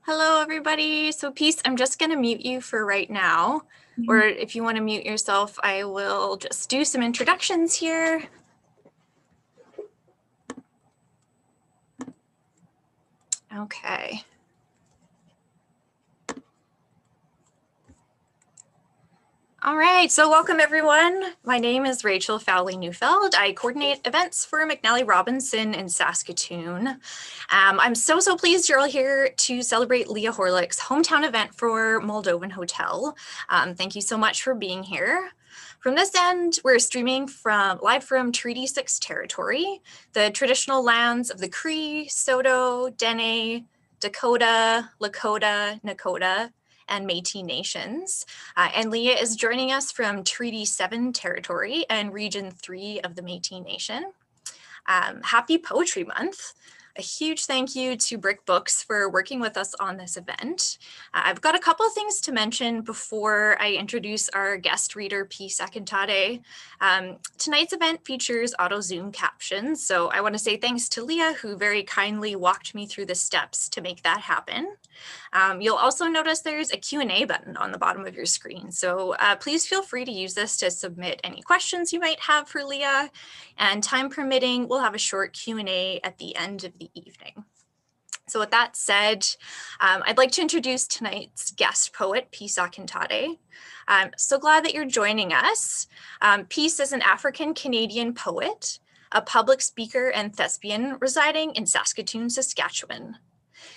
Hello, everybody. So Peace, I'm just going to mute you for right now. Or if you want to mute yourself, I will just do some introductions here. Okay. All right, so welcome everyone. My name is Rachel Fowley-Neufeld. I coordinate events for McNally Robinson in Saskatoon. I'm so pleased you're all here to celebrate Leah Horlick's hometown event for Moldovan Hotel. Thank you so much for being here. From this end, we're streaming live from Treaty 6 territory, the traditional lands of the Cree, Saulteaux, Dene, Dakota, Lakota, Nakota, and Métis nations. And Leah is joining us from Treaty 7 territory and Region 3 of the Métis Nation. Happy Poetry Month. A huge thank you to Brick Books for working with us on this event. I've got a couple of things to mention before I introduce our guest reader, Peace Akintade. Tonight's event features auto Zoom captions, so I want to say thanks to Leah, who very kindly walked me through the steps to make that happen. You'll also notice there's a Q&A button on the bottom of your screen, so please feel free to use this to submit any questions you might have for Leah, and time permitting, we'll have a short Q&A at the end of the evening. So with that said, I'd like to introduce tonight's guest poet, Peace Akintade. I'm so glad that you're joining us. Peace is an African-Canadian poet, a public speaker and thespian residing in Saskatoon, Saskatchewan.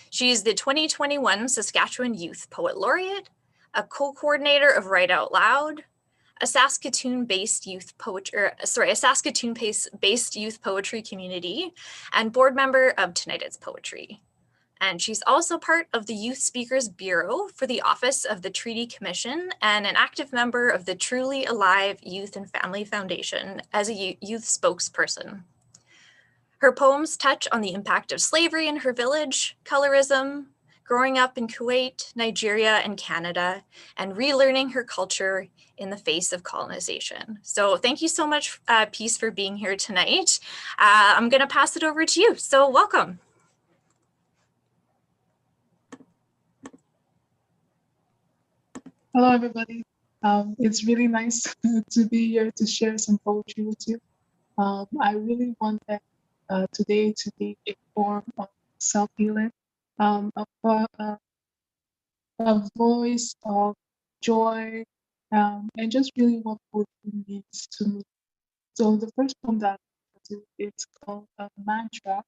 She is the 2021 Saskatchewan Youth Poet Laureate, a co-coordinator of Write Out Loud, a Saskatoon-based youth poetry community, and board member of Tonight It's Poetry. And she's also part of the Youth Speakers Bureau for the Office of the Treaty Commission and an active member of the Truly Alive Youth and Family Foundation as a youth spokesperson. Her poems touch on the impact of slavery in her village, colorism, growing up in Kuwait, Nigeria, and Canada, and relearning her culture in the face of colonization. So thank you so much, Peace, for being here tonight. I'm going to pass it over to you. So welcome. Hello, everybody. It's really nice to be here to share some poetry with you. I really wanted today to be a form of self-healing, a voice of joy, and just really what poetry means to me. So the first poem that I do, it's called Mantra,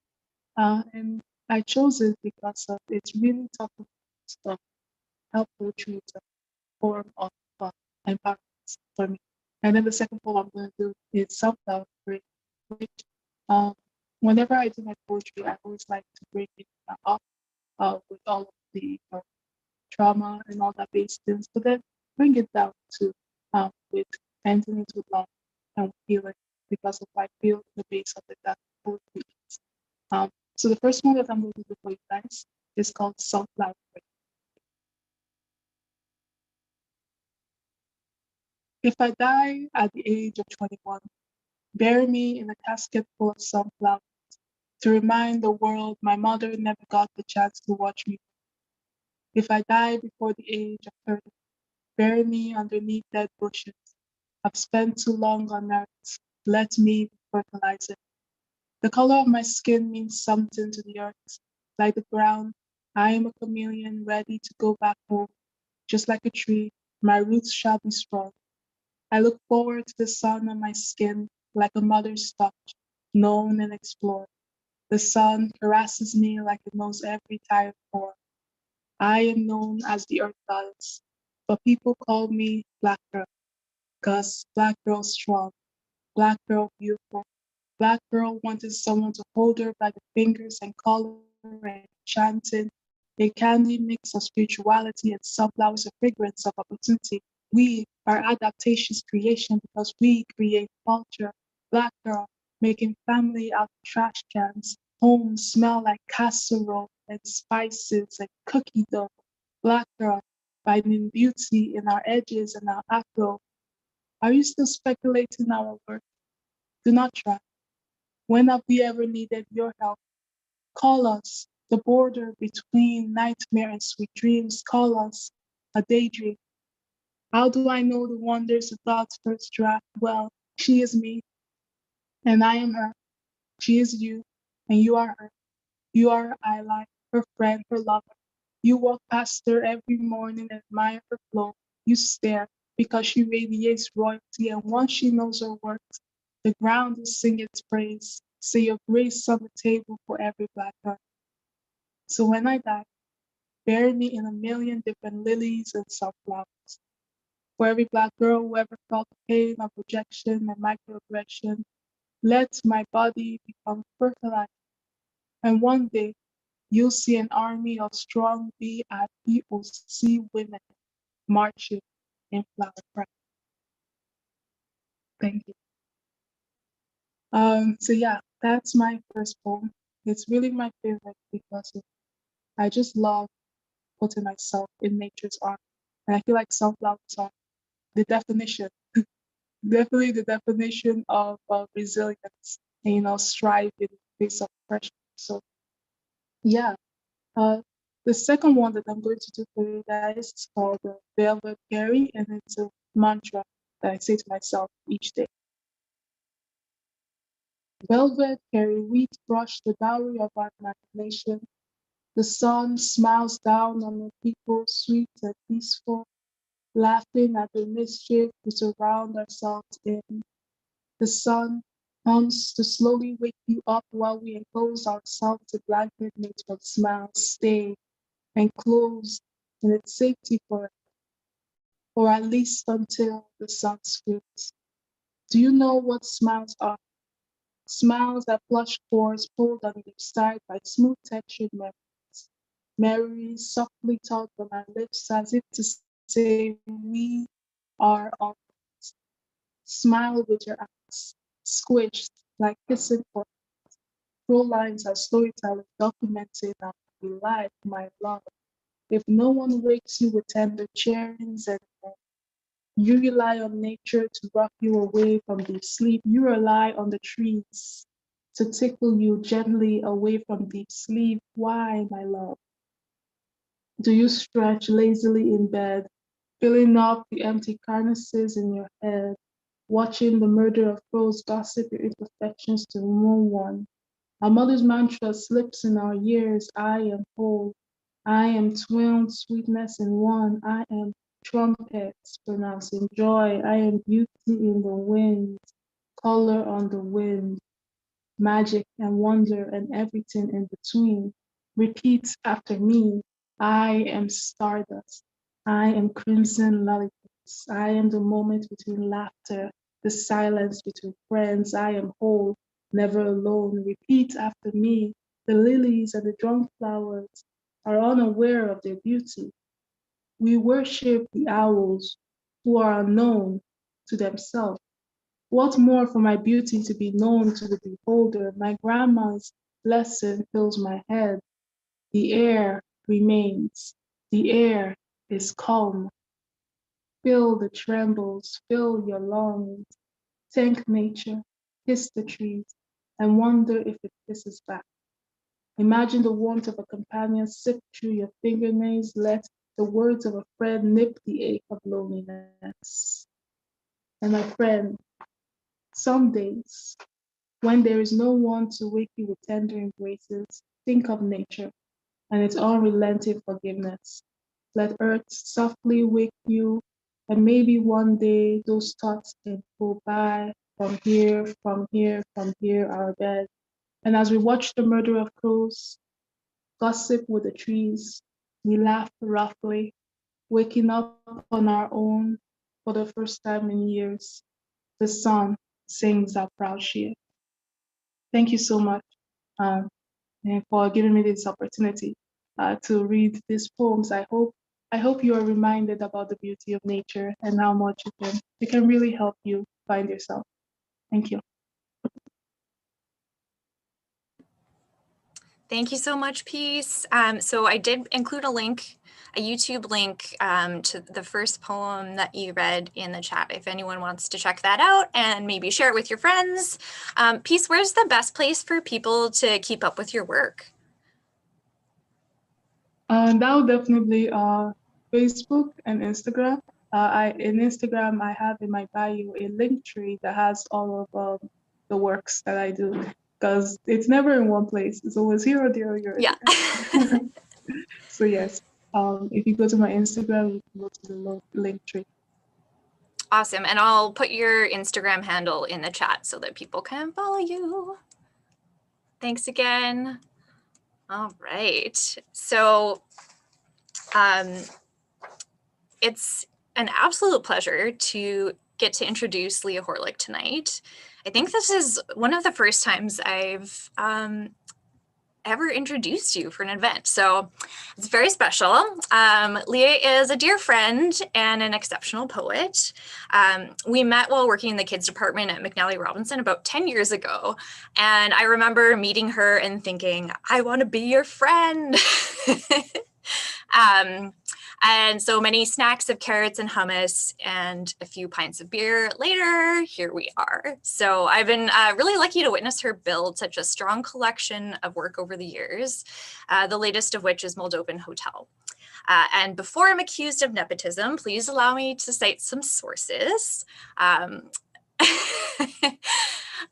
and I chose it because it's really talking about how poetry is a form of empowerment for me. And then the second poem I'm going to do is self-love, which whenever I do my poetry, I always like to break it up with all of the trauma and all that based things, but then bring it down to with ending it with love and healing, because if I feel the base of it, that poetry is. So the first one that I'm going to do for you guys is called Self-Love. If I die at the age of 21, bury me in a casket full of sunflowers to remind the world my mother never got the chance to watch me. If I die before the age of 30, bury me underneath dead bushes. I've spent too long on earth. Let me fertilize it. The color of my skin means something to the earth. Like the ground, I am a chameleon ready to go back home. Just like a tree, my roots shall be strong. I look forward to the sun on my skin like a mother's touch, known and explored. The sun harasses me like it knows every tired pore. I am known as the earth goddess, but people call me Black Girl, cause Black Girl strong, Black Girl beautiful, Black Girl wanted someone to hold her by the fingers and call her enchanted, a candy mix of spirituality and sunflowers, a fragrance of opportunity. We are adaptation's creation because we create culture. Black Girl making family out of trash cans. Homes smell like casserole and spices and cookie dough. Black Girl finding beauty in our edges and our afro. Are you still speculating our work? Do not try. When have we ever needed your help? Call us. The border between nightmare and sweet dreams call us a daydream. How do I know the wonders of God's first draft? Well, she is me, and I am her. She is you, and you are her. You are her ally, her friend, her lover. You walk past her every morning and admire her flow. You stare because she radiates royalty, and once she knows her worth, the ground will sing its praise. Say your grace on the table for every black heart. So when I die, bury me in a million different lilies and sunflowers. For every black girl who ever felt the pain of rejection and microaggression, let my body become fertilizer. And one day, you'll see an army of strong BIPOC women marching in flower pride. Thank you. So yeah, that's my first poem. It's really my favorite because I just love putting myself in nature's arms. And I feel like sunflowers are the definition, definitely the definition of resilience and, strive in the face of pressure. So yeah, uh, the second one that I'm going to do for you guys is called Velvet Fairy, and it's a mantra that I say to myself each day. Velvet fairy wheat brush the dowry of our imagination. The sun smiles down on the people, sweet and peaceful, laughing at the mischief we surround ourselves in. The sun comes to slowly wake you up while we enclose ourselves in blanket made of smiles, stay enclosed in its safety for, or at least until the sun screams. Do you know what smiles are? Smiles that plush pores pulled on their side by smooth textured memories. Memories softly taught on our lips as if to say we are all. Smile with your eyes, squished like kissing for through lines as storytellers documenting our life, my love. If no one wakes you with tender cheerings and you rely on nature to rock you away from deep sleep. You rely on the trees to tickle you gently away from deep sleep. Why, my love? Do you stretch lazily in bed, filling up the empty carcasses in your head, watching the murder of crows gossip your imperfections to no one? Our mother's mantra slips in our ears. I am whole. I am twin sweetness in one. I am trumpets pronouncing joy. I am beauty in the wind, color on the wind, magic and wonder and everything in between. Repeat after me. I am stardust. I am crimson lollipops. I am the moment between laughter, the silence between friends. I am whole, never alone. Repeat after me. The lilies and the drunk flowers are unaware of their beauty. We worship the owls who are unknown to themselves. What more for my beauty to be known to the beholder? My grandma's lesson fills my head. The air remains. The air is calm. Feel the trembles, fill your lungs. Thank nature, kiss the trees, and wonder if it kisses back. Imagine the warmth of a companion sip through your fingernails. Let the words of a friend nip the ache of loneliness. And my friend, some days, when there is no one to wake you with tender embraces, think of nature and its unrelenting forgiveness. Let earth softly wake you, and maybe one day those thoughts can go by from here, from here, from here, our bed. And as we watch the murder of crows, gossip with the trees, we laugh roughly, waking up on our own for the first time in years. The sun sings our proud cheer. Thank you so much um, and for giving me this opportunity to read these poems. I hope you are reminded about the beauty of nature and how much it can really help you find yourself. Thank you. Thank you so much, Peace. So I did include a YouTube link to the first poem that you read in the chat, if anyone wants to check that out and maybe share it with your friends. Peace, where's the best place for people to keep up with your work? Now definitely Facebook and Instagram. In Instagram, I have in my bio a link tree that has all of the works that I do because it's never in one place. It's always here or there or here or Yeah. there. So yes, if you go to my Instagram, you can go to the link tree. Awesome. And I'll put your Instagram handle in the chat so that people can follow you. Thanks again. All right. So it's an absolute pleasure to get to introduce Leah Horlick tonight. I think this is one of the first times I've ever introduced you for an event. So it's very special. Leah is a dear friend and an exceptional poet. We met while working in the kids department at McNally Robinson about 10 years ago. And I remember meeting her and thinking, I want to be your friend. And so many snacks of carrots and hummus and a few pints of beer later, here we are. So I've been really lucky to witness her build such a strong collection of work over the years, the latest of which is Moldovan Hotel. And before I'm accused of nepotism, please allow me to cite some sources.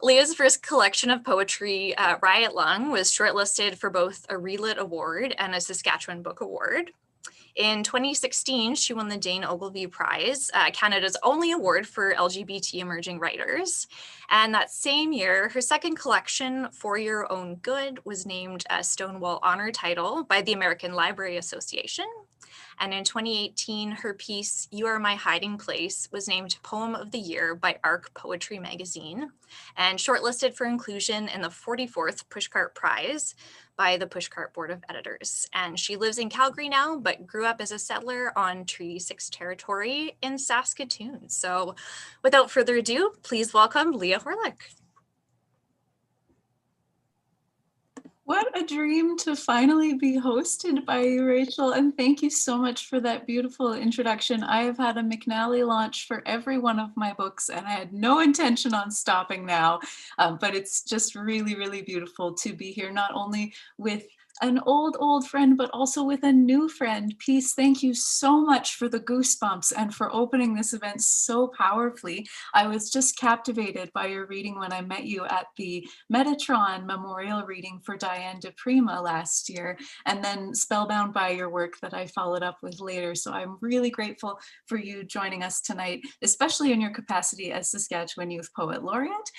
Leah's first collection of poetry, Riot Lung, was shortlisted for both a Relit Award and a Saskatchewan Book Award. In 2016, she won the Dane Ogilvie Prize, Canada's only award for LGBT emerging writers. And that same year, her second collection, For Your Own Good, was named a Stonewall Honor Title by the American Library Association. And in 2018, her piece, You Are My Hiding Place, was named Poem of the Year by ARC Poetry Magazine and shortlisted for inclusion in the 44th Pushcart Prize by the Pushcart Board of Editors. And she lives in Calgary now, but grew up as a settler on Treaty 6 territory in Saskatoon. So without further ado, please welcome Leah Horlick. What a dream to finally be hosted by you, Rachel. And thank you so much for that beautiful introduction. I have had a McNally launch for every one of my books, and I had no intention on stopping now. But it's just really, really beautiful to be here, not only with an old friend, but also with a new friend. Peace, thank you so much for the goosebumps and for opening this event so powerfully. I was just captivated by your reading when I met you at the Metatron memorial reading for Diane de Prima last year, and then spellbound by your work that I followed up with later. So I'm really grateful for you joining us tonight, especially in your capacity as Saskatchewan Youth Poet Laureate,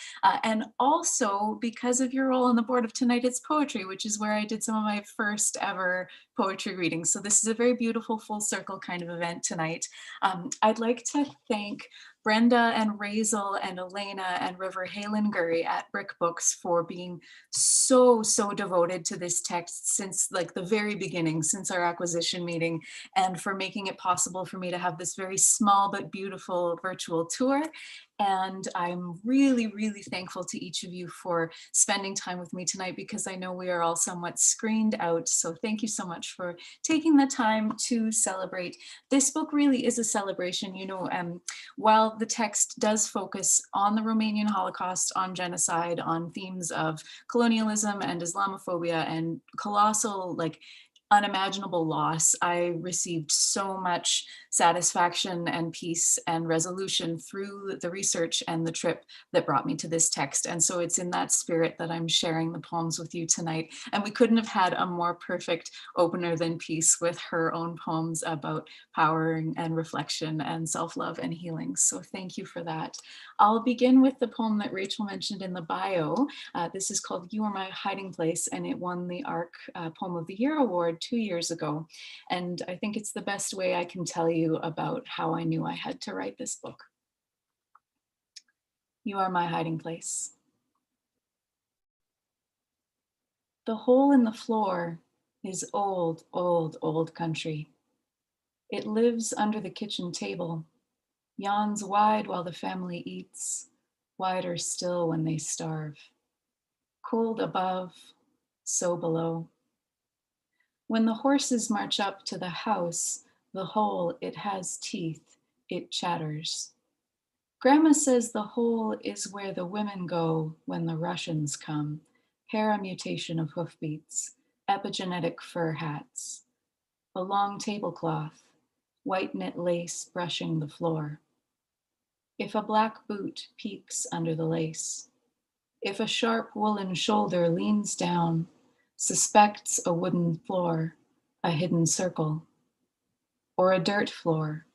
and also because of your role on the board of Tonight It's Poetry, which is where I did some of my first ever poetry readings. So this is a very beautiful full circle kind of event tonight. I'd like to thank Brenda and Razel and Elena and River Halenguri at Brick Books for being so devoted to this text since like the very beginning, since our acquisition meeting, and for making it possible for me to have this very small but beautiful virtual tour. And I'm really thankful to each of you for spending time with me tonight, because I know we are all somewhat screened out. So thank you so much for taking the time to celebrate. This book really is a celebration. You know, while the text does focus on the Romanian Holocaust, on genocide, on themes of colonialism and Islamophobia and colossal, like, unimaginable loss, I received so much satisfaction and peace and resolution through the research and the trip that brought me to this text. And so it's in that spirit that I'm sharing the poems with you tonight. And we couldn't have had a more perfect opener than Peace with her own poems about power and reflection and self-love and healing. So thank you for that. I'll begin with the poem that Rachel mentioned in the bio. This is called You Are My Hiding Place, and it won the ARC Poem of the Year Award 2 years ago. And I think it's the best way I can tell you about how I knew I had to write this book. You are my hiding place. The hole in the floor is old country. It lives under the kitchen table, yawns wide while the family eats, wider still when they starve. Cold above, so below. When the horses march up to the house, the hole, it has teeth, it chatters. Grandma says the hole is where the women go when the Russians come, paramutation of hoofbeats, epigenetic fur hats. a long tablecloth, white knit lace brushing the floor. If a black boot peeks under the lace, if a sharp woolen shoulder leans down, suspects a wooden floor, a hidden circle, or a dirt floor,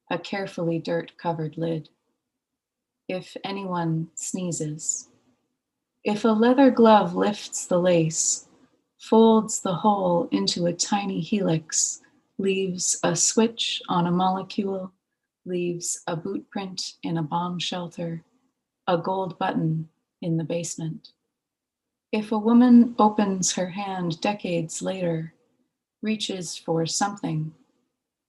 a carefully dirt-covered lid. If anyone sneezes, if a leather glove lifts the lace, folds the whole into a tiny helix, leaves a switch on a molecule, leaves a boot print in a bomb shelter, a gold button in the basement. If a woman opens her hand decades later, reaches for something,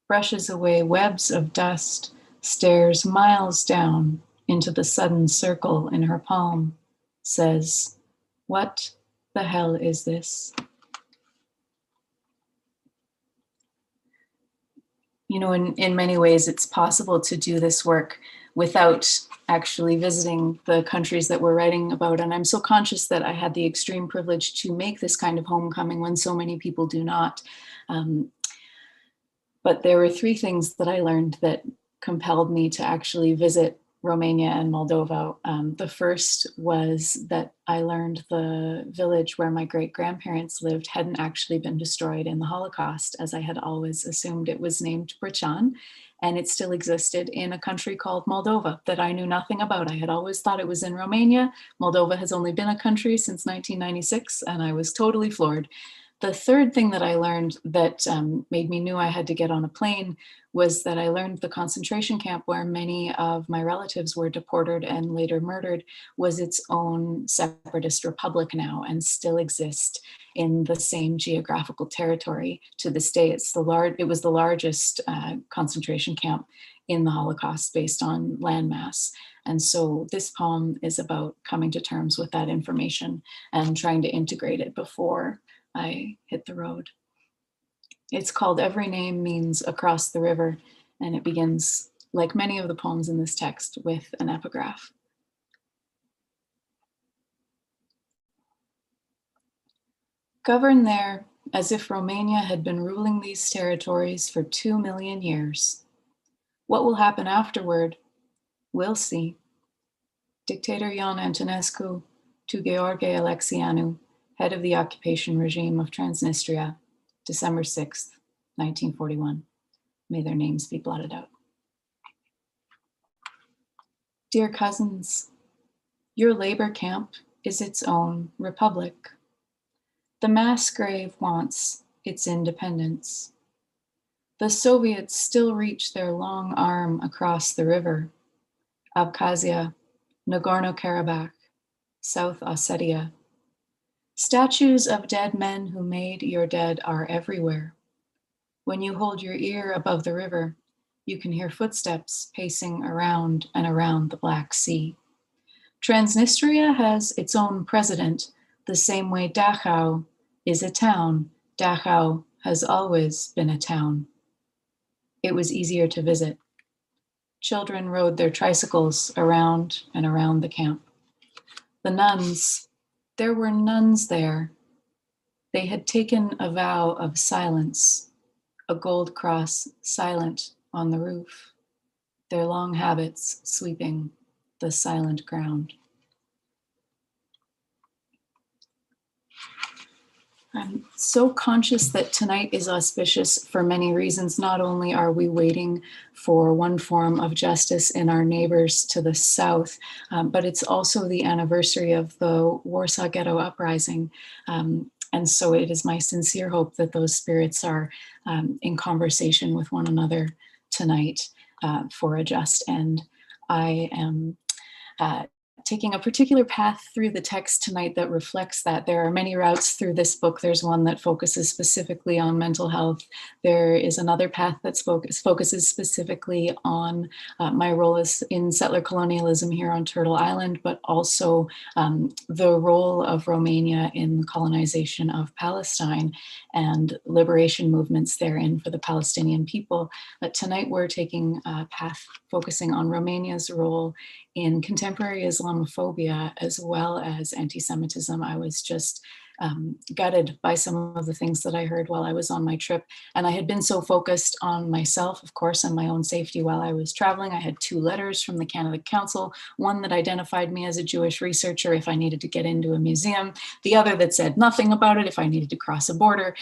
brushes away webs of dust, stares miles down into the sudden circle in her palm, says, "What the hell is this?" You know, in many ways, it's possible to do this work without actually visiting the countries that we're writing about. And I'm so conscious that I had the extreme privilege to make this kind of homecoming when so many people do not. But there were three things that I learned that compelled me to actually visit Romania and Moldova. The first was that I learned the village where my great-grandparents lived hadn't actually been destroyed in the Holocaust, as I had always assumed. It was named Brăcan, and it still existed in a country called Moldova that I knew nothing about. I had always thought it was in Romania. Moldova has only been a country since 1996, and I was totally floored. The third thing that I learned that made me knew I had to get on a plane was that I learned the concentration camp where many of my relatives were deported and later murdered was its own separatist republic now and still exists in the same geographical territory to this day. It was the largest concentration camp in the Holocaust based on landmass. And so this poem is about coming to terms with that information and trying to integrate it before I hit the road. It's called Every Name Means Across the River, and it begins, like many of the poems in this text, with an epigraph. Govern there as if Romania had been ruling these territories for 2 million years. What will happen afterward? We'll see. Dictator Ion Antonescu to Gheorghe Alexianu, head of the occupation regime of Transnistria, December 6th, 1941. May their names be blotted out. Dear cousins, your labor camp is its own republic. The mass grave wants its independence. The Soviets still reach their long arm across the river. Abkhazia, Nagorno-Karabakh, South Ossetia. Statues of dead men who made your dead are everywhere. When you hold your ear above the river, you can hear footsteps pacing around and around the Black Sea. Transnistria has its own president, the same way Dachau is a town. Dachau has always been a town. It was easier to visit. Children rode their tricycles around and around the camp. The nuns, there were nuns there. They had taken a vow of silence, a gold cross silent on the roof, their long habits sweeping the silent ground. I'm so conscious that tonight is auspicious for many reasons. Not only are we waiting for one form of justice in our neighbors to the south, but it's also the anniversary of the Warsaw Ghetto Uprising. And so it is my sincere hope that those spirits are in conversation with one another tonight for a just end. I am taking a particular path through the text tonight that reflects that. There are many routes through this book. There's one that focuses specifically on mental health. There is another path that focuses specifically on my role in settler colonialism here on Turtle Island, but also the role of Romania in the colonization of Palestine and liberation movements therein for the Palestinian people. But tonight we're taking a path focusing on Romania's role in contemporary Islamophobia as well as anti-Semitism. I was just gutted by some of the things that I heard while I was on my trip. And I had been so focused on myself, of course, and my own safety while I was traveling. I had 2 letters from the Canada Council, one that identified me as a Jewish researcher if I needed to get into a museum, the other that said nothing about it if I needed to cross a border.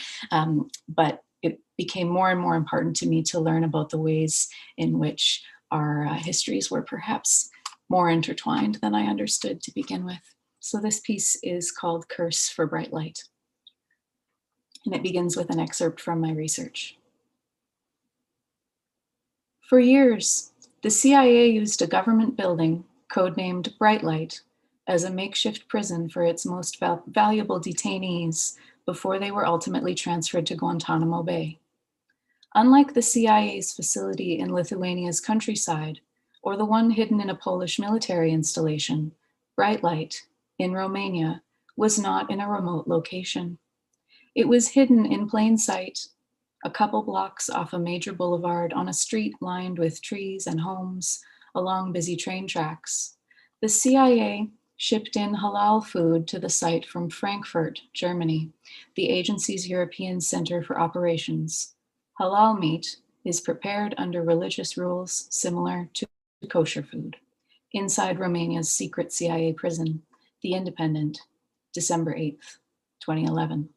But it became more and more important to me to learn about the ways in which our histories were perhaps more intertwined than I understood to begin with. So this piece is called Curse for Bright Light. And it begins with an excerpt from my research. For years, the CIA used a government building, codenamed Bright Light, as a makeshift prison for its most valuable detainees before they were ultimately transferred to Guantanamo Bay. Unlike the CIA's facility in Lithuania's countryside, or the one hidden in a Polish military installation, Bright Light in Romania was not in a remote location. It was hidden in plain sight, a couple blocks off a major boulevard on a street lined with trees and homes along busy train tracks. The CIA shipped in halal food to the site from Frankfurt, Germany, the agency's European Center for Operations. Halal meat is prepared under religious rules similar to kosher food. Inside Romania's secret CIA prison, The Independent, December 8th, 2011.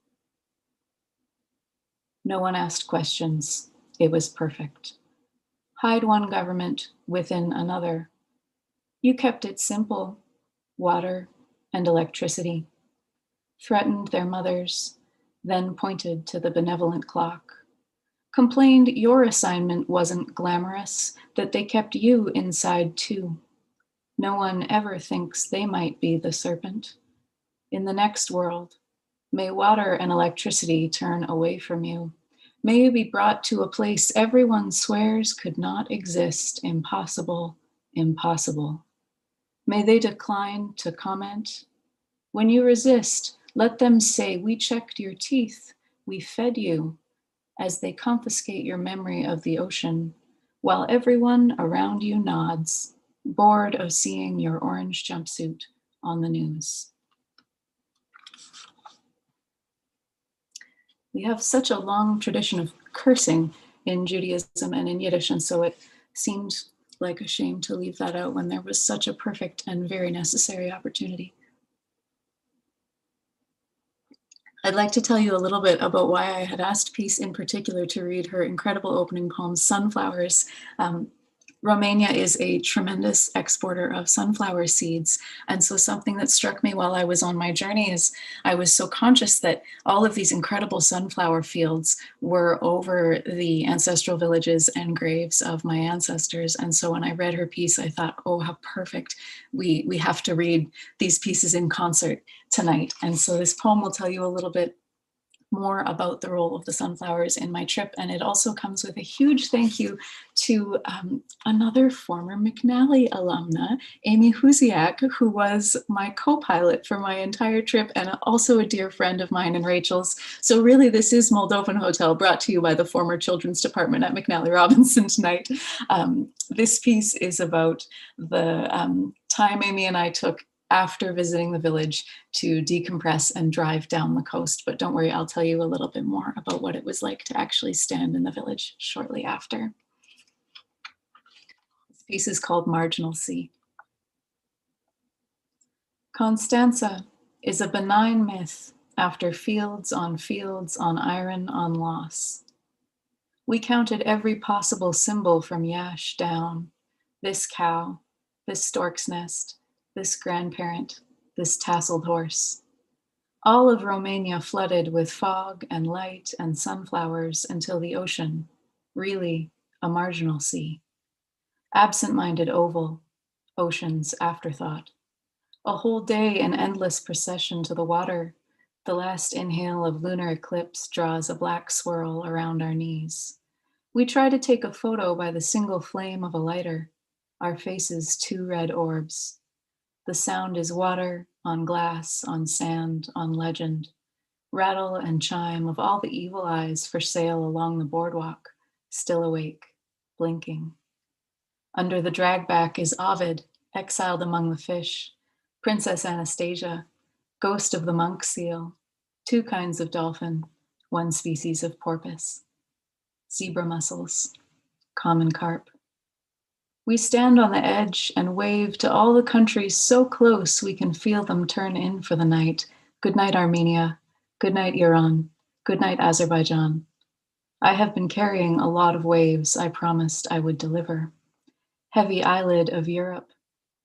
No one asked questions. It was perfect. Hide one government within another. You kept it simple, water and electricity. Threatened their mothers, then pointed to the benevolent clock. Complained your assignment wasn't glamorous, that they kept you inside too. No one ever thinks they might be the serpent. In the next world, may water and electricity turn away from you. May you be brought to a place everyone swears could not exist. Impossible, impossible. May they decline to comment. When you resist, let them say, we checked your teeth, we fed you, as they confiscate your memory of the ocean, while everyone around you nods, bored of seeing your orange jumpsuit on the news. We have such a long tradition of cursing in Judaism and in Yiddish, and so it seemed like a shame to leave that out when there was such a perfect and very necessary opportunity. I'd like to tell you a little bit about why I had asked Peace in particular to read her incredible opening poem, Sunflowers. Romania is a tremendous exporter of sunflower seeds. And so something that struck me while I was on my journey is I was so conscious that all of these incredible sunflower fields were over the ancestral villages and graves of my ancestors. And so when I read her piece, I thought, oh, how perfect. We have to read these pieces in concert tonight. And so this poem will tell you a little bit more about the role of the sunflowers in my trip. And it also comes with a huge thank you to another former McNally alumna, Amy Huziak, who was my co-pilot for my entire trip and also a dear friend of mine and Rachel's. So really this is Moldovan Hotel, brought to you by the former Children's Department at McNally Robinson tonight. This piece is about the time Amy and I took after visiting the village to decompress and drive down the coast. But don't worry, I'll tell you a little bit more about what it was like to actually stand in the village shortly after. This piece is called Marginal Sea. Constanza is a benign myth after fields on iron on loss. We counted every possible symbol from Yash down. This cow, this stork's nest, this grandparent, this tasseled horse. All of Romania flooded with fog and light and sunflowers until the ocean, really a marginal sea. Absent-minded oval, ocean's afterthought. A whole day in endless procession to the water. The last inhale of lunar eclipse draws a black swirl around our knees. We try to take a photo by the single flame of a lighter, our faces 2 red orbs. The sound is water, on glass, on sand, on legend. Rattle and chime of all the evil eyes for sale along the boardwalk, still awake, blinking. Under the dragback is Ovid, exiled among the fish, Princess Anastasia, ghost of the monk seal, 2 kinds of dolphin, 1 species of porpoise, zebra mussels, common carp. We stand on the edge and wave to all the countries so close we can feel them turn in for the night. Good night, Armenia. Good night, Iran. Good night, Azerbaijan. I have been carrying a lot of waves I promised I would deliver. Heavy eyelid of Europe,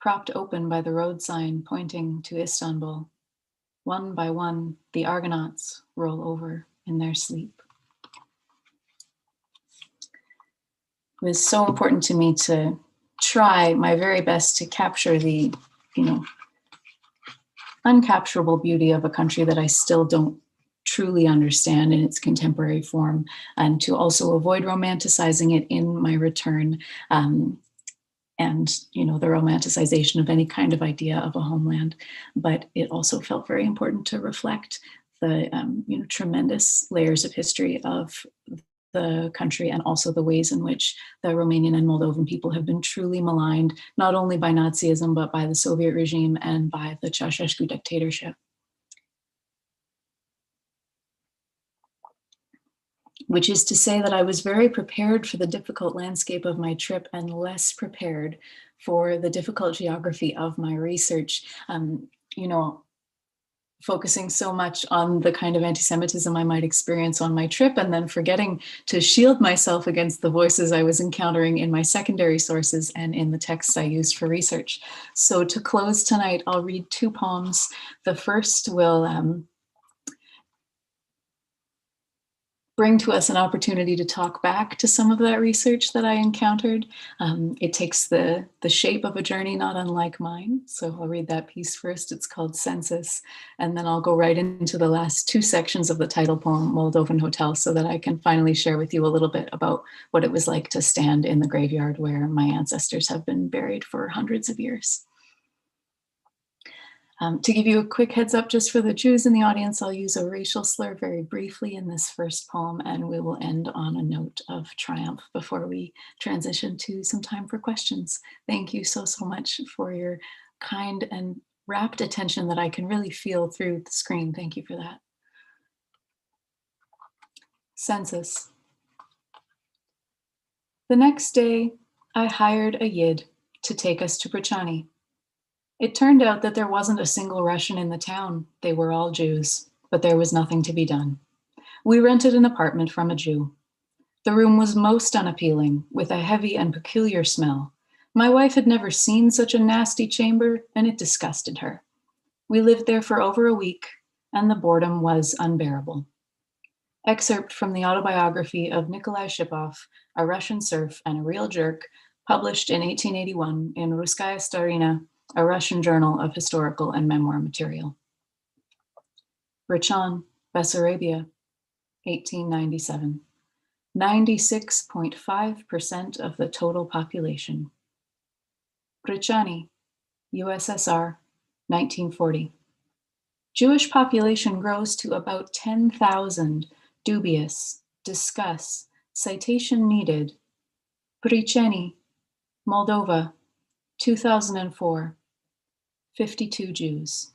propped open by the road sign pointing to Istanbul. One by one, the Argonauts roll over in their sleep. It was so important to me to try my very best to capture the, uncapturable beauty of a country that I still don't truly understand in its contemporary form, and to also avoid romanticizing it in my return, and the romanticization of any kind of idea of a homeland. But it also felt very important to reflect the tremendous layers of history of the country, and also the ways in which the Romanian and Moldovan people have been truly maligned, not only by Nazism, but by the Soviet regime and by the Ceausescu dictatorship. Which is to say that I was very prepared for the difficult landscape of my trip and less prepared for the difficult geography of my research. Focusing so much on the kind of anti-Semitism I might experience on my trip, and then forgetting to shield myself against the voices I was encountering in my secondary sources and in the texts I used for research. So to close tonight, I'll read 2 poems. The first will bring to us an opportunity to talk back to some of that research that I encountered. It takes the shape of a journey not unlike mine. So I'll read that piece first. It's called Census. And then I'll go right into the last 2 sections of the title poem, Moldovan Hotel, so that I can finally share with you a little bit about what it was like to stand in the graveyard where my ancestors have been buried for hundreds of years. To give you a quick heads up, just for the Jews in the audience, I'll use a racial slur very briefly in this first poem, and we will end on a note of triumph before we transition to some time for questions. Thank you so much for your kind and rapt attention that I can really feel through the screen. Thank you for that. Census. The next day, I hired a Yid to take us to Brachani. It turned out that there wasn't a single Russian in the town. They were all Jews, but there was nothing to be done. We rented an apartment from a Jew. The room was most unappealing, with a heavy and peculiar smell. My wife had never seen such a nasty chamber, and it disgusted her. We lived there for over a week, and the boredom was unbearable. Excerpt from the autobiography of Nikolai Shipov, a Russian serf and a real jerk, published in 1881 in Russkaya Starina, a Russian journal of historical and memoir material. Brachan, Bessarabia, 1897. 96.5% of the total population. Brachani, USSR, 1940. Jewish population grows to about 10,000. Dubious, discuss, citation needed. Pricheni, Moldova, 2004. 52 Jews.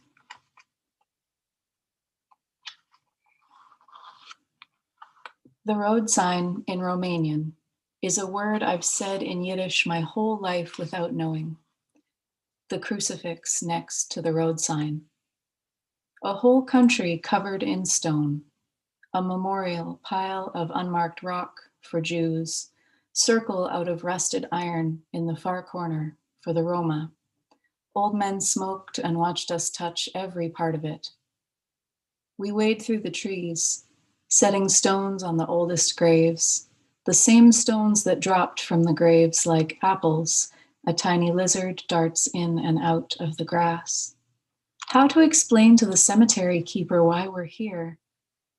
The road sign in Romanian is a word I've said in Yiddish my whole life without knowing. The crucifix next to the road sign. A whole country covered in stone. A memorial pile of unmarked rock for Jews. Circle out of rusted iron in the far corner for the Roma. Old men smoked and watched us touch every part of it. We wade through the trees, setting stones on the oldest graves, the same stones that dropped from the graves like apples. A tiny lizard darts in and out of the grass. How to explain to the cemetery keeper why we're here?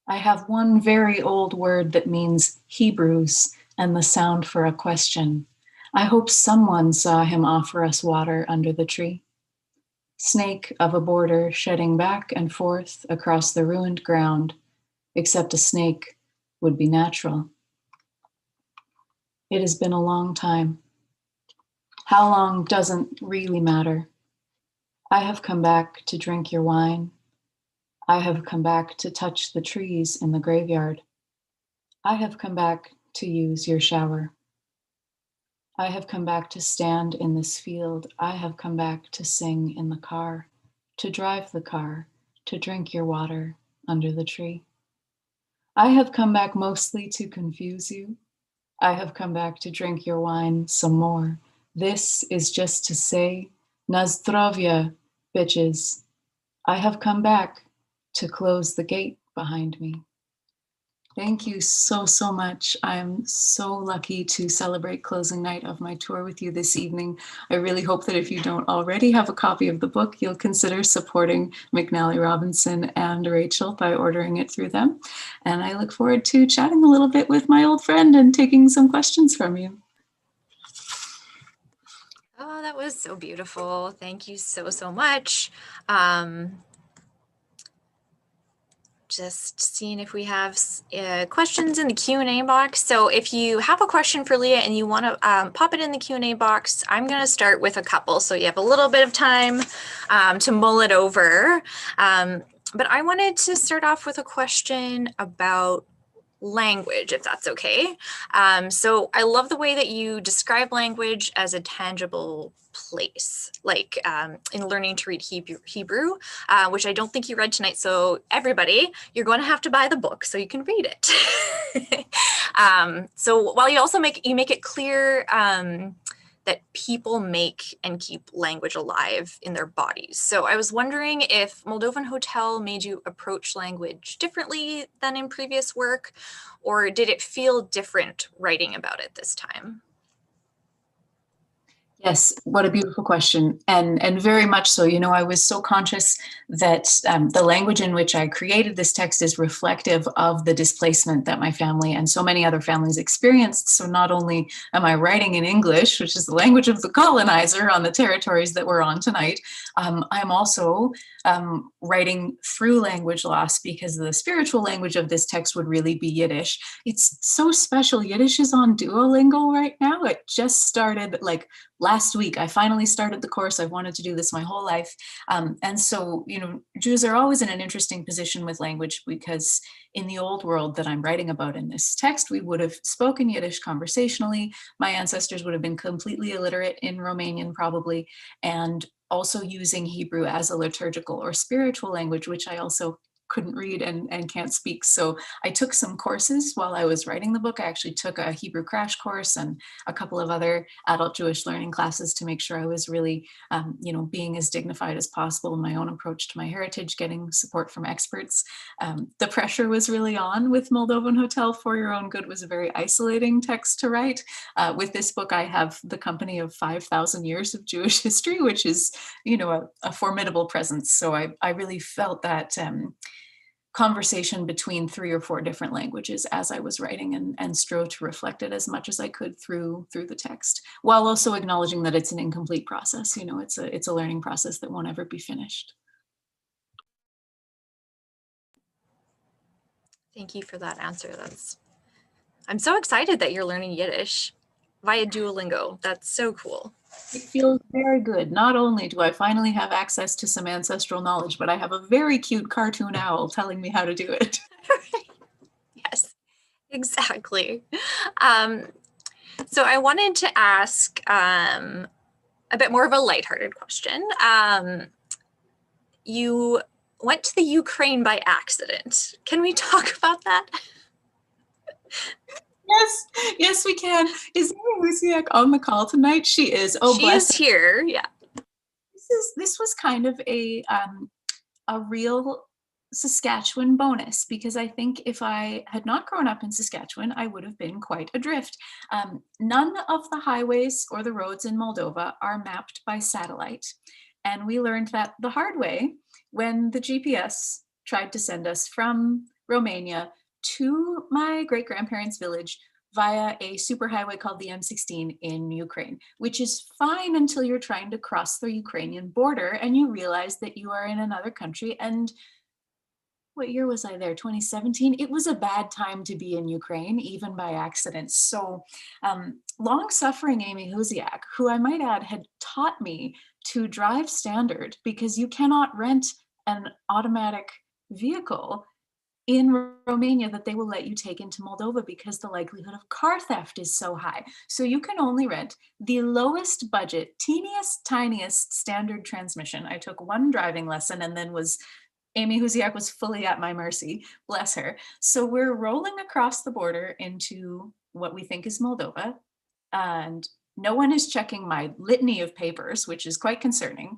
I have one very old word that means Hebrews and the sound for a question. I hope someone saw him offer us water under the tree. Snake of a border shedding back and forth across the ruined ground, except a snake would be natural. It has been a long time. How long doesn't really matter. I have come back to drink your wine. I have come back to touch the trees in the graveyard. I have come back to use your shower. I have come back to stand in this field. I have come back to sing in the car, to drive the car, to drink your water under the tree. I have come back mostly to confuse you. I have come back to drink your wine some more. This is just to say, na zdrowie, bitches. I have come back to close the gate behind me. Thank you so, so much. I'm so lucky to celebrate closing night of my tour with you this evening. I really hope that if you don't already have a copy of the book, you'll consider supporting McNally Robinson and Rachel by ordering it through them. And I look forward to chatting a little bit with my old friend and taking some questions from you. Oh, that was so beautiful. Thank you so, so much. Just seeing if we have questions in the Q&A box. So if you have a question for Leah and you want to pop it in the Q&A box, I'm going to start with a couple. So you have a little bit of time to mull it over. But I wanted to start off with a question about language, if that's okay. So I love the way that you describe language as a tangible place, like in learning to read Hebrew, which I don't think you read tonight. So everybody, you're going to have to buy the book so you can read it. So while you also make it clear that people make and keep language alive in their bodies. So I was wondering if Moldovan Hotel made you approach language differently than in previous work, or did it feel different writing about it this time? Yes, what a beautiful question. And very much so. You know, I was so conscious that the language in which I created this text is reflective of the displacement that my family and so many other families experienced. So not only am I writing in English, which is the language of the colonizer on the territories that we're on tonight, I'm also writing through language loss, because the spiritual language of this text would really be Yiddish. It's so special. Yiddish is on Duolingo right now. It just started like last week. I finally started the course. I've wanted to do this my whole life. And so, you know, Jews are always in an interesting position with language, because in the old world that I'm writing about in this text, we would have spoken Yiddish conversationally. My ancestors would have been completely illiterate in Romanian probably, and also using Hebrew as a liturgical or spiritual language, which I also couldn't read and can't speak. So I took some courses while I was writing the book. I actually took a Hebrew crash course and a couple of other adult Jewish learning classes to make sure I was really, you know, being as dignified as possible in my own approach to my heritage, getting support from experts. The pressure was really on with Moldovan Hotel. For Your Own Good was a very isolating text to write. With this book, I have the company of 5,000 years of Jewish history, which is, you know, a formidable presence. So I really felt that conversation between 3 or 4 different languages as I was writing, and strove to reflect it as much as I could through the text, while also acknowledging that it's an incomplete process. You know, it's a learning process that won't ever be finished. Thank you for that answer. I'm so excited that you're learning Yiddish via Duolingo. That's so cool. It feels very good. Not only do I finally have access to some ancestral knowledge, but I have a very cute cartoon owl telling me how to do it. Yes, exactly. So I wanted to ask a bit more of a lighthearted question. You went to the Ukraine by accident. Can we talk about that? Yes, we can. Is Leah Horlick on the call tonight? She is. Oh, she is here. Yeah. This was kind of a real Saskatchewan bonus, because I think if I had not grown up in Saskatchewan, I would have been quite adrift. None of the highways or the roads in Moldova are mapped by satellite. And we learned that the hard way when the GPS tried to send us from Romania to my great-grandparents' village via a superhighway called the M16 in Ukraine, which is fine until you're trying to cross the Ukrainian border and you realize that you are in another country. And what year was I there? 2017. It was a bad time to be in Ukraine, even by accident. So long-suffering Amy Huziak, who I might add had taught me to drive standard, because you cannot rent an automatic vehicle in Romania that they will let you take into Moldova because the likelihood of car theft is so high. So you can only rent the lowest budget, teeniest, tiniest standard transmission. I took one driving lesson and then Amy Huziak was fully at my mercy, bless her. So we're rolling across the border into what we think is Moldova, and no one is checking my litany of papers, which is quite concerning.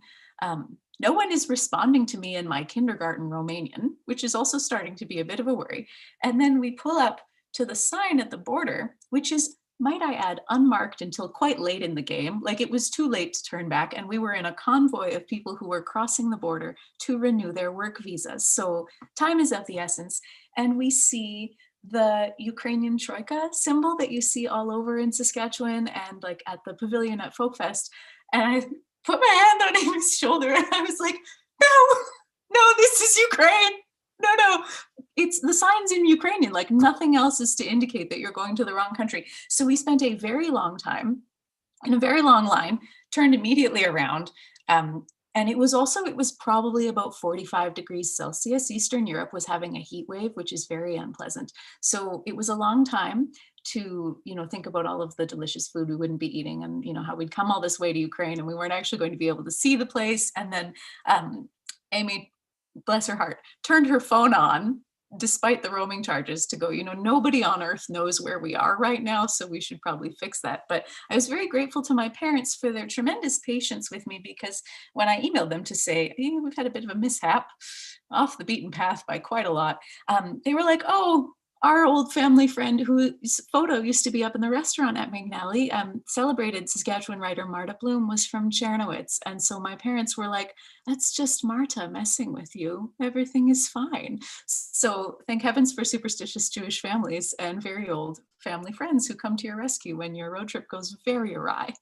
No one is responding to me in my kindergarten Romanian, which is also starting to be a bit of a worry. And then we pull up to the sign at the border, which is, might I add, unmarked until quite late in the game. Like, it was too late to turn back, and we were in a convoy of people who were crossing the border to renew their work visas. So time is of the essence. And we see the Ukrainian troika symbol that you see all over in Saskatchewan and like at the pavilion at Folk Fest. And I put my hand on Amy's shoulder and I was like, no, this is Ukraine. No, it's the signs in Ukrainian, like nothing else is to indicate that you're going to the wrong country. So we spent a very long time in a very long line, turned immediately around. And it was probably about 45 degrees Celsius. Eastern Europe was having a heat wave, which is very unpleasant. So it was a long time to, think about all of the delicious food we wouldn't be eating and, how we'd come all this way to Ukraine and we weren't actually going to be able to see the place. And then Amy, bless her heart, turned her phone on despite the roaming charges to go, nobody on earth knows where we are right now, so we should probably fix that. But I was very grateful to my parents for their tremendous patience with me, because when I emailed them to say, hey, we've had a bit of a mishap off the beaten path by quite a lot, they were like, oh, our old family friend whose photo used to be up in the restaurant at McNally, celebrated Saskatchewan writer Marta Bloom, was from Chernowitz. And so my parents were like, that's just Marta messing with you. Everything is fine. So thank heavens for superstitious Jewish families and very old family friends who come to your rescue when your road trip goes very awry.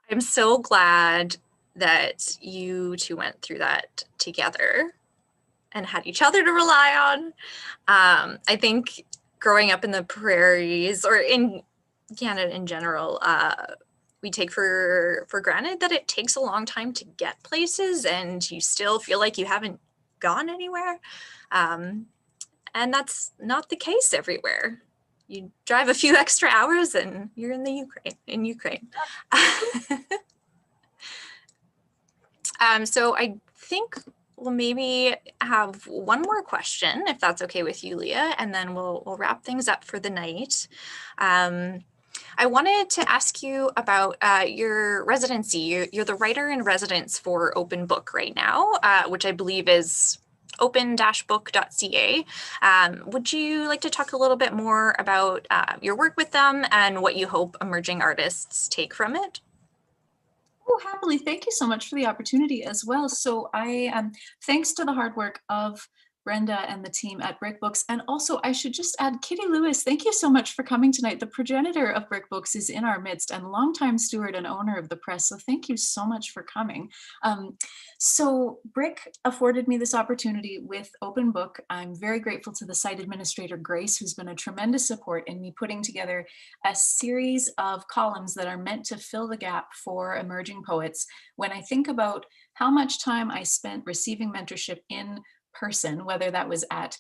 I'm so glad that you two went through that together and had each other to rely on. I think growing up in the prairies or in Canada in general, we take for granted that it takes a long time to get places and you still feel like you haven't gone anywhere. And that's not the case everywhere. You drive a few extra hours and you're in Ukraine. So I think we'll maybe have one more question, if that's okay with you, Leah, and then we'll wrap things up for the night. I wanted to ask you about your residency. You're the writer in residence for Open Book right now, which I believe is open-book.ca. Would you like to talk a little bit more about your work with them and what you hope emerging artists take from it? Oh, happily. Thank you so much for the opportunity as well. So thanks to the hard work of Brenda and the team at Brick Books. And also, I should just add, Kitty Lewis, thank you so much for coming tonight. The progenitor of Brick Books is in our midst and longtime steward and owner of the press. So thank you so much for coming. So Brick afforded me this opportunity with Open Book. I'm very grateful to the site administrator, Grace, who's been a tremendous support in me putting together a series of columns that are meant to fill the gap for emerging poets. When I think about how much time I spent receiving mentorship in person, whether that was at,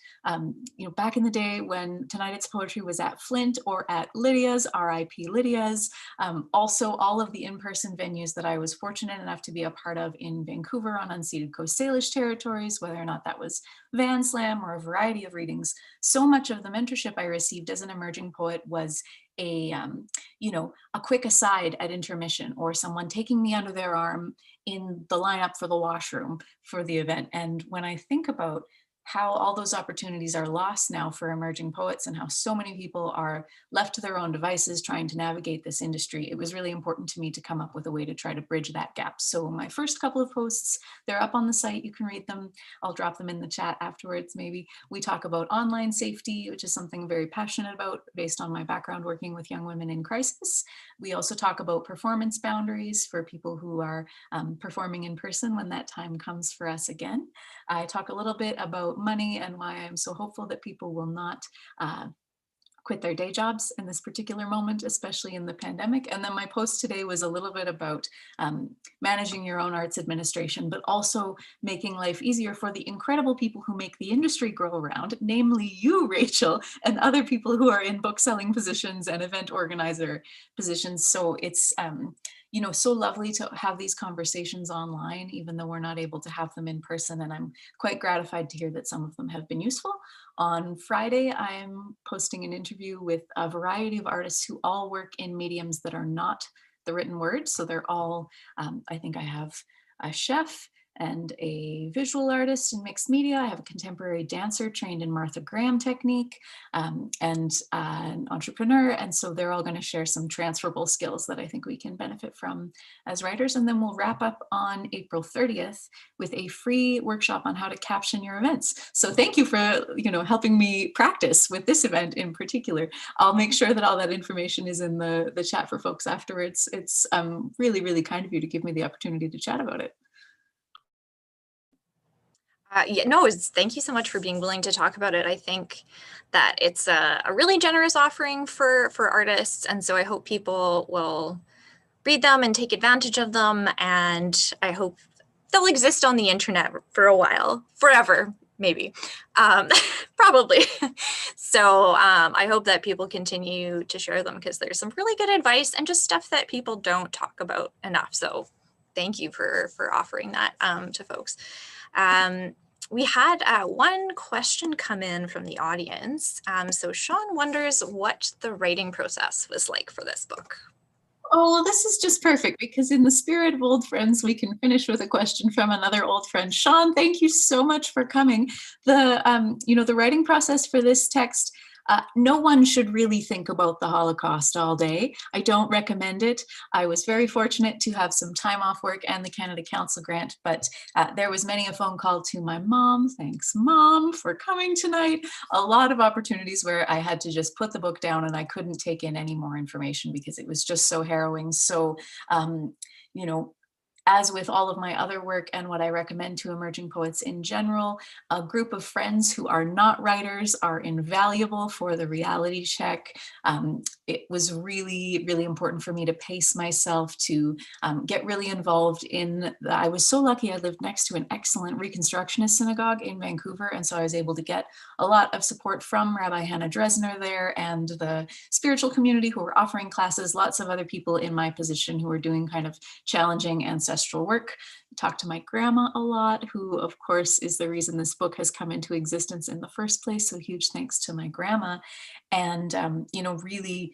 back in the day when Tonight It's Poetry was at Flint or at Lydia's, RIP Lydia's, also all of the in-person venues that I was fortunate enough to be a part of in Vancouver on unceded Coast Salish territories, whether or not that was Van Slam or a variety of readings. So much of the mentorship I received as an emerging poet was a quick aside at intermission, or someone taking me under their arm in the lineup for the washroom for the event. And when I think about how all those opportunities are lost now for emerging poets and how so many people are left to their own devices trying to navigate this industry, it was really important to me to come up with a way to try to bridge that gap. So my first couple of posts, they're up on the site. You can read them. I'll drop them in the chat afterwards. Maybe we talk about online safety, which is something I'm very passionate about based on my background working with young women in crisis. We also talk about performance boundaries for people who are performing in person when that time comes for us again. I talk a little bit about money and why I'm so hopeful that people will not quit their day jobs in this particular moment, especially in the pandemic. And then my post today was a little bit about managing your own arts administration, but also making life easier for the incredible people who make the industry grow around, namely you, Rachel, and other people who are in bookselling positions and event organizer positions. So it's you know, so lovely to have these conversations online, even though we're not able to have them in person. And I'm quite gratified to hear that some of them have been useful. On Friday, I'm posting an interview with a variety of artists who all work in mediums that are not the written word. So they're all, I think I have a chef and a visual artist in mixed media. I have a contemporary dancer trained in Martha Graham technique, and an entrepreneur. And so they're all going to share some transferable skills that I think we can benefit from as writers. And then we'll wrap up on April 30th with a free workshop on how to caption your events. So thank you for, you know, helping me practice with this event in particular. I'll make sure that all that information is in the chat for folks afterwards. It's really, really kind of you to give me the opportunity to chat about it. Yeah, no, thank you so much for being willing to talk about it. I think that it's a really generous offering for artists. And so I hope people will read them and take advantage of them. And I hope they'll exist on the internet for a while, forever, maybe, probably. So I hope that people continue to share them because there's some really good advice and just stuff that people don't talk about enough. So thank you for offering that to folks. We had one question come in from the audience. So Sean wonders what the writing process was like for this book. Oh, well, this is just perfect because in the spirit of old friends, we can finish with a question from another old friend. Sean, thank you so much for coming. You know, the writing process for this text, no one should really think about the Holocaust all day. I don't recommend it. I was very fortunate to have some time off work and the Canada Council grant, but there was many a phone call to my mom. Thanks, Mom, for coming tonight. A lot of opportunities where I had to just put the book down and I couldn't take in any more information because it was just so harrowing. So, you know, as with all of my other work and what I recommend to emerging poets in general, a group of friends who are not writers are invaluable for the reality check. It was really, really important for me to pace myself, to get really involved in, I was so lucky I lived next to an excellent Reconstructionist synagogue in Vancouver. And so I was able to get a lot of support from Rabbi Hannah Dresner there and the spiritual community who were offering classes, lots of other people in my position who were doing kind of challenging ancestral work. I talked to my grandma a lot, who of course is the reason this book has come into existence in the first place. So huge thanks to my grandma. And, you know, really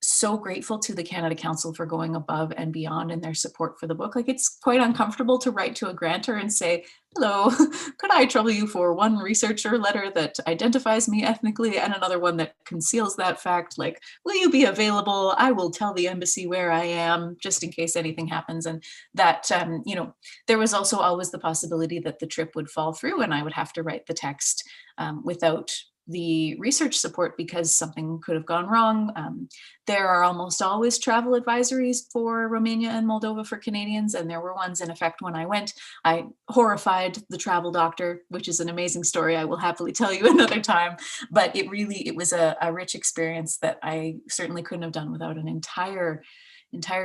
so grateful to the Canada Council for going above and beyond in their support for the book. Like, it's quite uncomfortable to write to a grantor and say, hello, could I trouble you for one researcher letter that identifies me ethnically and another one that conceals that fact? Like, will you be available? I will tell the embassy where I am just in case anything happens. And that, you know, there was also always the possibility that the trip would fall through and I would have to write the text without the research support because something could have gone wrong. There are almost always travel advisories for Romania and Moldova for Canadians, and there were ones in effect when I went. I horrified the travel doctor, which is an amazing story I will happily tell you another time, but it was a rich experience that I certainly couldn't have done without an entire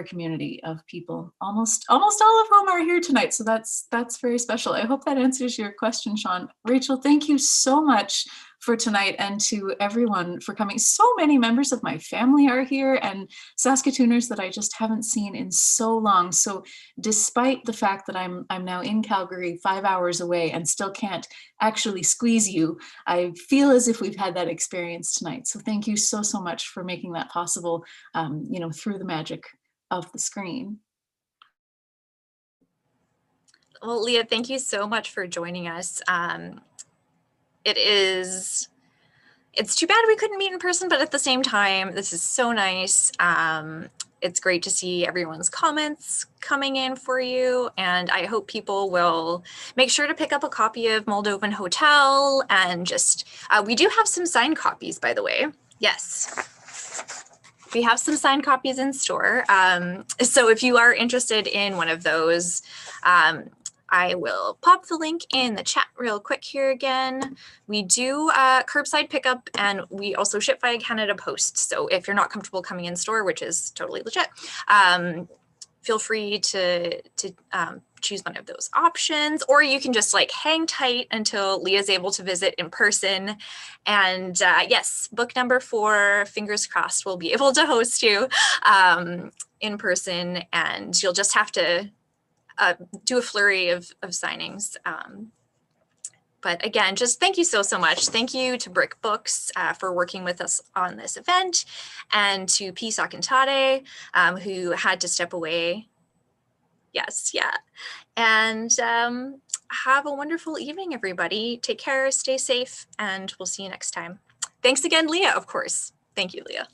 community of people, almost all of whom are here tonight. So that's very special. I hope that answers your question, Sean. Rachel, thank you so much for tonight and to everyone for coming. So many members of my family are here and Saskatooners that I just haven't seen in so long. So despite the fact that I'm now in Calgary 5 hours away and still can't actually squeeze you, I feel as if we've had that experience tonight. So thank you so much for making that possible, you know, through the magic of the screen. Well, Leah, thank you so much for joining us. It's too bad we couldn't meet in person, but at the same time, this is so nice. It's great to see everyone's comments coming in for you. And I hope people will make sure to pick up a copy of Moldovan Hotel and just, we do have some signed copies, by the way. Yes. We have some signed copies in store. So if you are interested in one of those, I will pop the link in the chat real quick here again. We do curbside pickup, and we also ship via Canada Post. So if you're not comfortable coming in store, which is totally legit, feel free to choose one of those options, or you can just like hang tight until Leah's able to visit in person. And yes, book number 4, fingers crossed, we'll be able to host you in person, and you'll just have to do a flurry of signings. But again, just thank you so much. Thank you to Brick Books for working with us on this event, and to Peace Akintade, who had to step away. Yes, yeah. And have a wonderful evening, everybody. Take care, stay safe, and we'll see you next time. Thanks again, Leah, of course. Thank you, Leah.